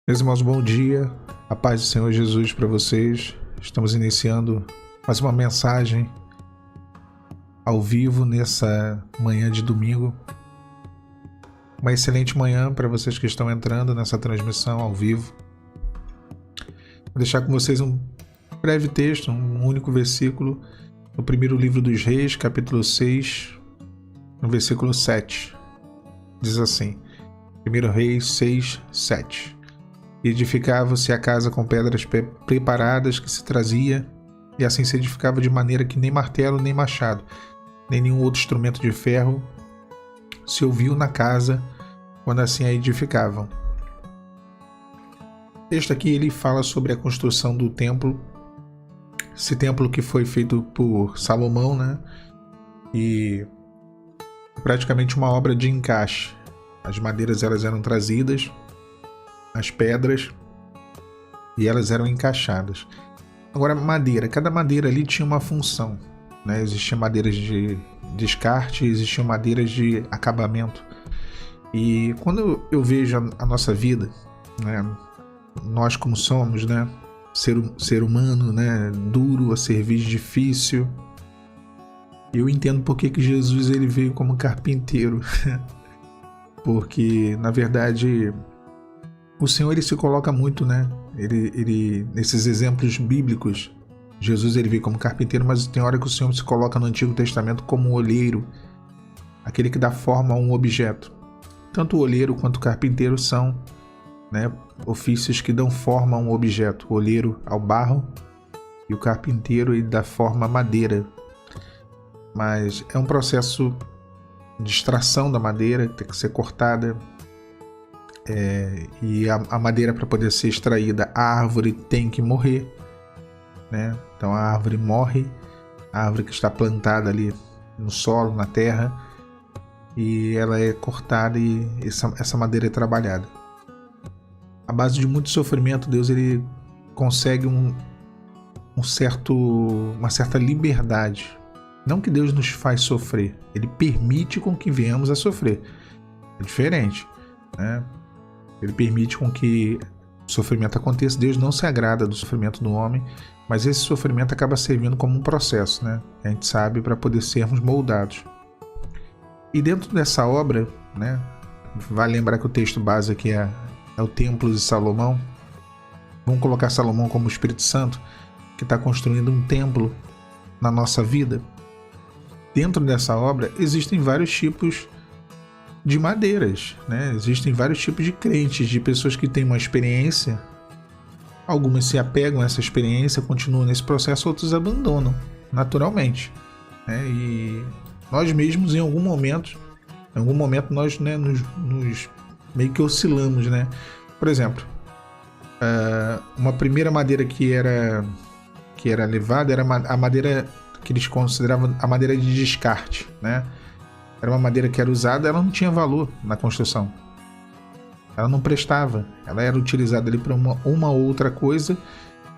Meus irmãos, bom dia. A paz do Senhor Jesus para vocês. Estamos iniciando mais uma mensagem ao vivo nessa manhã de domingo. Uma excelente manhã para vocês que estão entrando nessa transmissão ao vivo. Vou deixar com vocês um breve texto, um único versículo, no primeiro livro dos Reis, capítulo 6, no versículo 7. Diz assim, 1 Reis 6, 7. Edificava-se a casa com pedras preparadas que se trazia, e assim se edificava de maneira que nem martelo, nem machado, nem nenhum outro instrumento de ferro se ouviu na casa quando assim a edificavam. O texto aqui ele fala sobre a construção do templo, esse templo que foi feito por Salomão, né? E praticamente uma obra de encaixe. As madeiras elas eram trazidas, as pedras, e elas eram encaixadas. Agora, madeira, cada madeira ali tinha uma função, né? Existiam madeiras de descarte, existiam madeiras de acabamento. E quando eu vejo a nossa vida, né? Nós como somos, né? Ser humano, né? Duro a servir, difícil. Eu entendo por que Jesus ele veio como carpinteiro. Porque, na verdade, o Senhor ele se coloca muito, né? Ele nesses exemplos bíblicos, Jesus ele veio como carpinteiro, mas tem hora que o Senhor se coloca no Antigo Testamento como olheiro, aquele que dá forma a um objeto. Tanto o olheiro quanto o carpinteiro são, né, ofícios que dão forma a um objeto. O olheiro ao barro e o carpinteiro ele dá forma à madeira. Mas é um processo de extração da madeira, que tem que ser cortada. E a madeira para poder ser extraída, a árvore tem que morrer, né? Então a árvore morre, a árvore que está plantada ali no solo, na terra, e ela é cortada e essa madeira é trabalhada. À base de muito sofrimento, Deus ele consegue uma certa liberdade. Não que Deus nos faz sofrer, ele permite com que venhamos a sofrer. É diferente, né? Ele permite com que o sofrimento aconteça. Deus não se agrada do sofrimento do homem, mas esse sofrimento acaba servindo como um processo, né? A gente sabe, para poder sermos moldados. E dentro dessa obra, né? Vale lembrar que o texto base aqui é o Templo de Salomão. Vamos colocar Salomão como o Espírito Santo, que está construindo um templo na nossa vida. Dentro dessa obra existem vários tipos de madeiras, né? Existem vários tipos de crentes, de pessoas que têm uma experiência. Algumas se apegam a essa experiência, continuam nesse processo, outros abandonam naturalmente, né? E nós mesmos em algum momento nós, né, nos meio que oscilamos, né? Por exemplo, uma primeira madeira que era levada era a madeira que eles consideravam a madeira de descarte, né? Era uma madeira que era usada, ela não tinha valor na construção. Ela não prestava. Ela era utilizada ali para uma outra coisa,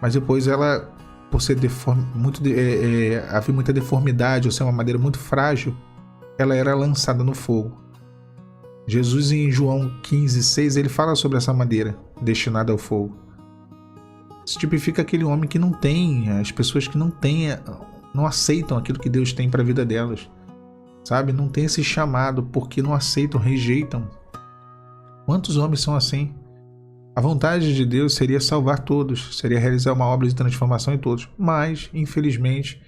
mas depois ela, por ser havia muita deformidade, ou ser uma madeira muito frágil, ela era lançada no fogo. Jesus em João 15,6, ele fala sobre essa madeira destinada ao fogo. Isso tipifica aquele homem que não tem, as pessoas que não aceitam aquilo que Deus tem para a vida delas. Sabe, não tem esse chamado porque não aceitam, rejeitam. Quantos homens são assim? A vontade de Deus seria salvar todos, seria realizar uma obra de transformação em todos. Mas, infelizmente,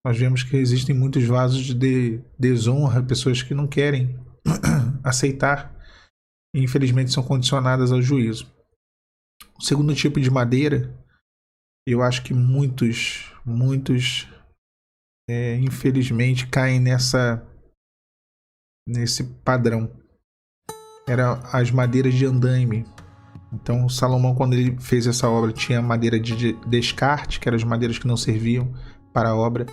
nós vemos que existem muitos vasos de desonra, pessoas que não querem aceitar e, infelizmente, são condicionadas ao juízo. O segundo tipo de madeira, eu acho que muitos, infelizmente, caem nesse padrão. Eram as madeiras de andaime. Então Salomão, quando ele fez essa obra, tinha a madeira de descarte, que eram as madeiras que não serviam para a obra,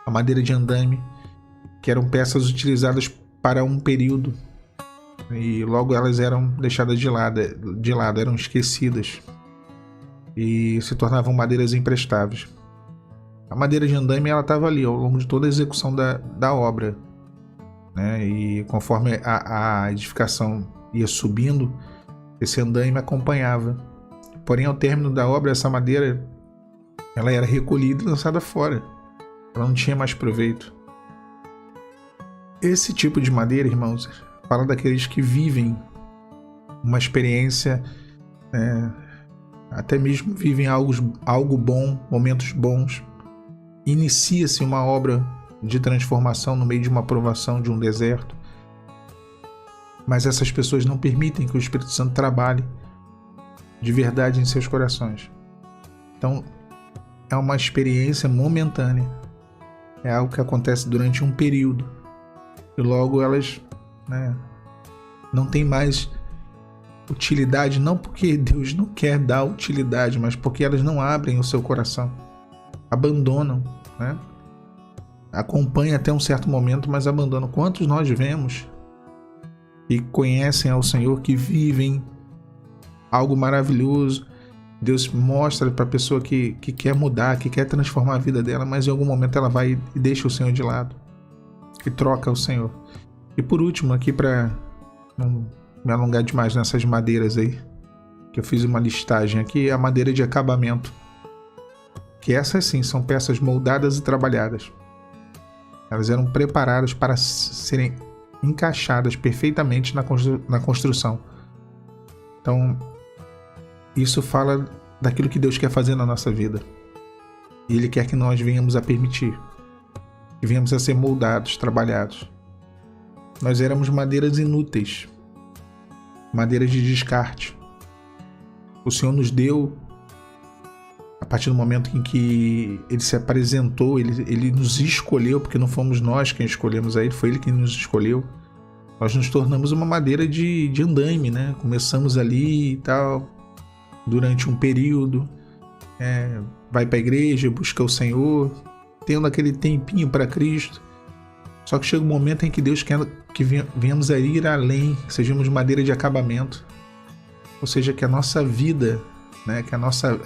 a madeira de andaime, que eram peças utilizadas para um período e logo elas eram deixadas de lado, eram esquecidas e se tornavam madeiras imprestáveis. A madeira de andaime ela estava ali ao longo de toda a execução da obra, né? E conforme a edificação ia subindo, esse andaime acompanhava. Porém, ao término da obra, essa madeira ela era recolhida e lançada fora. Ela não tinha mais proveito. Esse tipo de madeira, irmãos, fala daqueles que vivem uma experiência, até mesmo vivem algo bom, momentos bons. Inicia-se uma obra de transformação no meio de uma provação, de um deserto. Mas essas pessoas não permitem que o Espírito Santo trabalhe de verdade em seus corações. Então, é uma experiência momentânea. É algo que acontece durante um período. E logo elas não têm mais utilidade, não porque Deus não quer dar utilidade, mas porque elas não abrem o seu coração. Abandonam, acompanham até um certo momento, mas abandonam. Quantos nós vemos e conhecem ao Senhor, que vivem algo maravilhoso? Deus mostra para a pessoa que quer mudar, que quer transformar a vida dela, mas em algum momento ela vai e deixa o Senhor de lado e troca o Senhor. E por último, aqui, para não me alongar demais nessas madeiras aí, que eu fiz uma listagem aqui, a madeira de acabamento, que essas sim são peças moldadas e trabalhadas. Elas eram preparadas para serem encaixadas perfeitamente na construção. Então, isso fala daquilo que Deus quer fazer na nossa vida. E Ele quer que nós venhamos a permitir, que venhamos a ser moldados, trabalhados. Nós éramos madeiras inúteis, madeiras de descarte. O Senhor nos deu, a partir do momento em que Ele se apresentou, Ele nos escolheu, porque não fomos nós quem escolhemos a Ele, foi Ele quem nos escolheu. Nós nos tornamos uma madeira de andaime, Começamos ali e tal, durante um período, vai para a igreja, busca o Senhor, tendo aquele tempinho para Cristo. Só que chega um momento em que Deus quer que venhamos a ir além, que sejamos madeira de acabamento. Ou seja, que a nossa vida, que a nossa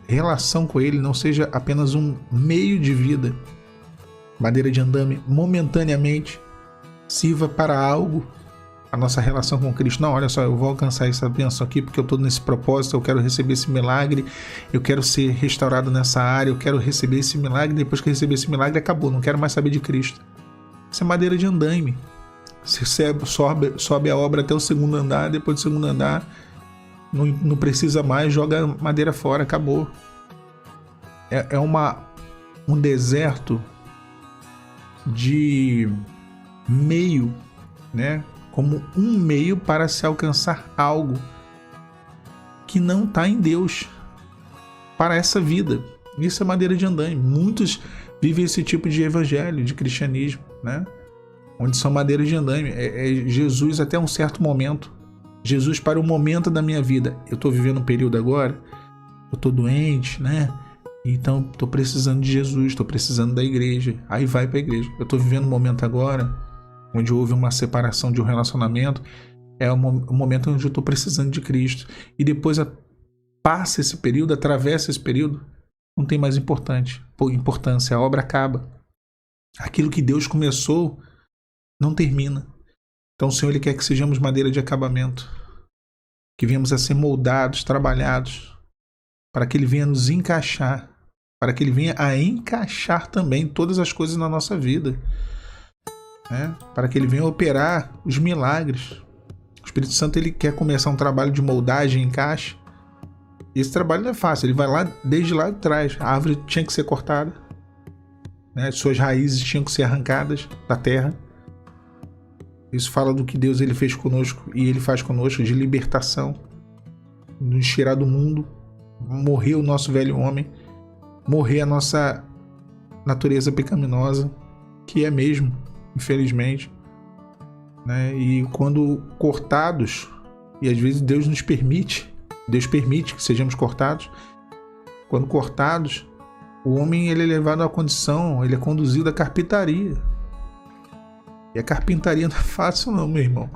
relação com Ele não seja apenas um meio de vida, madeira de andame, momentaneamente, sirva para algo, a nossa relação com Cristo. Não, olha só, eu vou alcançar essa bênção aqui porque eu estou nesse propósito, eu quero receber esse milagre, eu quero ser restaurado nessa área, eu quero receber esse milagre, depois que receber esse milagre, acabou, não quero mais saber de Cristo. Isso é madeira de andaime. Você sobe a obra até o segundo andar, depois do segundo andar, não precisa mais, joga a madeira fora, acabou. É um deserto de meio, como um meio para se alcançar algo que não está em Deus para essa vida. Isso é madeira de andaime. Muitos vivem esse tipo de evangelho, de cristianismo, onde são madeiras de andaime. Jesus até um certo momento. Jesus para o momento da minha vida. Eu estou vivendo um período agora, eu estou doente, então estou precisando de Jesus, estou precisando da igreja. Aí vai para a igreja. Eu estou vivendo um momento agora onde houve uma separação de um relacionamento, é o momento onde eu estou precisando de Cristo. E depois passa esse período, atravessa esse período, não tem mais importância, a obra acaba. Aquilo que Deus começou não termina. Então o Senhor Ele quer que sejamos madeira de acabamento, que venhamos a ser moldados, trabalhados, para que Ele venha nos encaixar, para que Ele venha a encaixar também todas as coisas na nossa vida, para que Ele venha operar os milagres. O Espírito Santo Ele quer começar um trabalho de moldagem, encaixe. E esse trabalho não é fácil, ele vai lá desde lá de trás. A árvore tinha que ser cortada, suas raízes tinham que ser arrancadas da terra. Isso fala do que Deus Ele fez conosco e Ele faz conosco, de libertação, nos tirar do mundo, morrer o nosso velho homem, morrer a nossa natureza pecaminosa, que é mesmo, infelizmente, e quando cortados, e às vezes Deus permite que sejamos cortados. Quando cortados, o homem ele é levado à condição, ele é conduzido à carpintaria. E a carpintaria não é fácil não, meu irmão.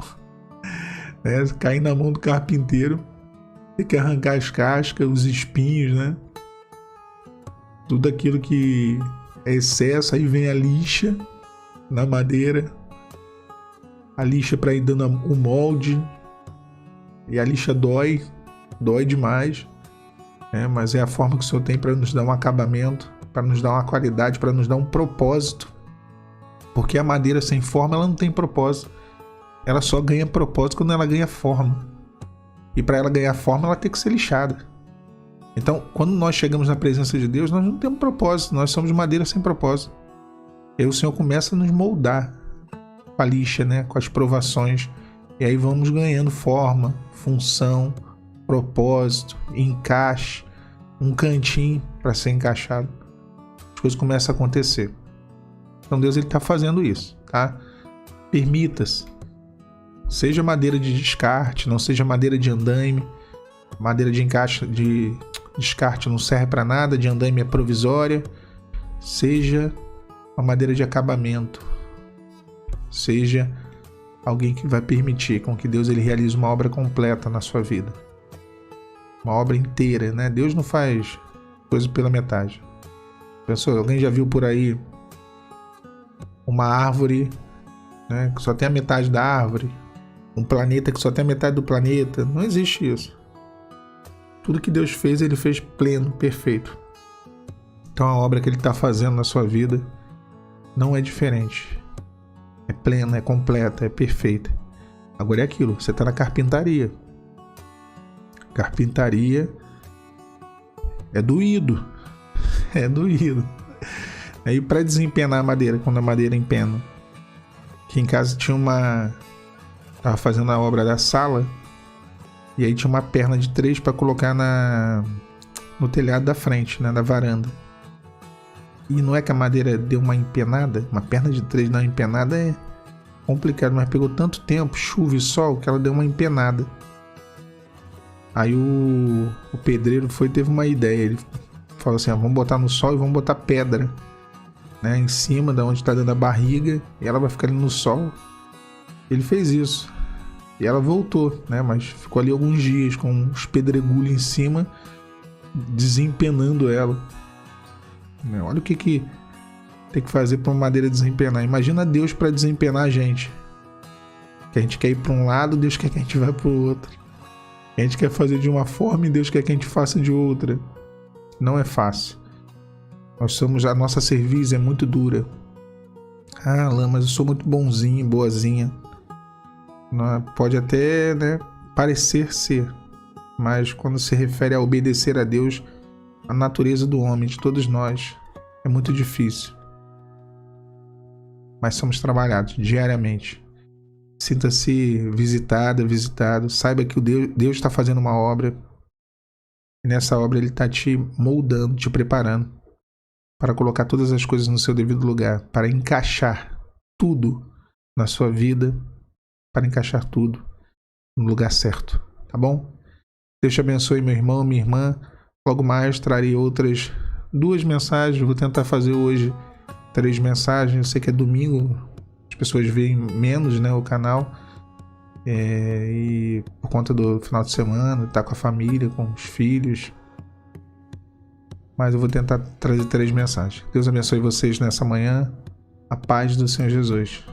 Cair na mão do carpinteiro, tem que arrancar as cascas, os espinhos, tudo aquilo que é excesso, aí vem a lixa na madeira, a lixa para ir dando o molde, e a lixa dói demais. né? Mas é a forma que o Senhor tem para nos dar um acabamento, para nos dar uma qualidade, para nos dar um propósito. Porque a madeira sem forma, ela não tem propósito. Ela só ganha propósito quando ela ganha forma. E para ela ganhar forma, ela tem que ser lixada. Então, quando nós chegamos na presença de Deus, nós não temos propósito. Nós somos madeira sem propósito. E aí o Senhor começa a nos moldar com a lixa, né? Com as provações. E aí vamos ganhando forma, função, propósito, encaixe, um cantinho para ser encaixado. As coisas começam a acontecer. Então Deus está fazendo isso, tá? Permita-se. Seja madeira de descarte, não seja madeira de andaime. Madeira de encaixe, de descarte não serve para nada, de andaime é provisória. Seja uma madeira de acabamento. Seja alguém que vai permitir com que Deus ele realize uma obra completa na sua vida. Uma obra inteira, né? Deus não faz coisa pela metade. Pensou, alguém já viu por aí uma árvore, né, que só tem a metade da árvore? Um planeta que só tem a metade do planeta? Não existe isso. Tudo que Deus fez, ele fez pleno, perfeito. Então a obra que ele está fazendo na sua vida não é diferente. É plena, é completa, é perfeita. Agora é aquilo, você está na carpintaria. Carpintaria é doído. É doído. Aí para desempenar a madeira, quando a madeira empena. Aqui em casa tinha uma... Tava fazendo a obra da sala. E aí tinha uma perna de 3 para colocar no telhado da frente, né, da varanda. E não é que a madeira deu uma empenada? Uma perna de 3 dar uma empenada é complicado, mas pegou tanto tempo, chuva e sol, que ela deu uma empenada. Aí o pedreiro teve uma ideia. Ele falou assim, vamos botar no sol e vamos botar pedra, né, em cima da onde está dando a barriga, e ela vai ficar ali no sol. Ele fez isso. E ela voltou, né? Mas ficou ali alguns dias com os pedregulhos em cima, desempenando ela. Olha o que tem que fazer para uma madeira desempenar. Imagina Deus para desempenar a gente. Que a gente quer ir para um lado, Deus quer que a gente vá para o outro. A gente quer fazer de uma forma e Deus quer que a gente faça de outra. Não é fácil. A nossa cerviz é muito dura. Ah, Alain, mas eu sou muito bonzinho, boazinha. Pode até, né, parecer ser, mas quando se refere a obedecer a Deus, a natureza do homem, de todos nós, é muito difícil. Mas somos trabalhados diariamente. Sinta-se visitada, visitado. Saiba que Deus está fazendo uma obra. E nessa obra Ele está te moldando, te preparando para colocar todas as coisas no seu devido lugar, para encaixar tudo na sua vida, para encaixar tudo no lugar certo, tá bom? Deus te abençoe, meu irmão, minha irmã. Logo mais trarei outras 2 mensagens. Vou tentar fazer hoje 3 mensagens. Eu sei que é domingo, as pessoas veem menos, né, o canal. E por conta do final de semana, tá com a família, com os filhos. Mas eu vou tentar trazer 3 mensagens. Deus abençoe vocês nessa manhã. A paz do Senhor Jesus.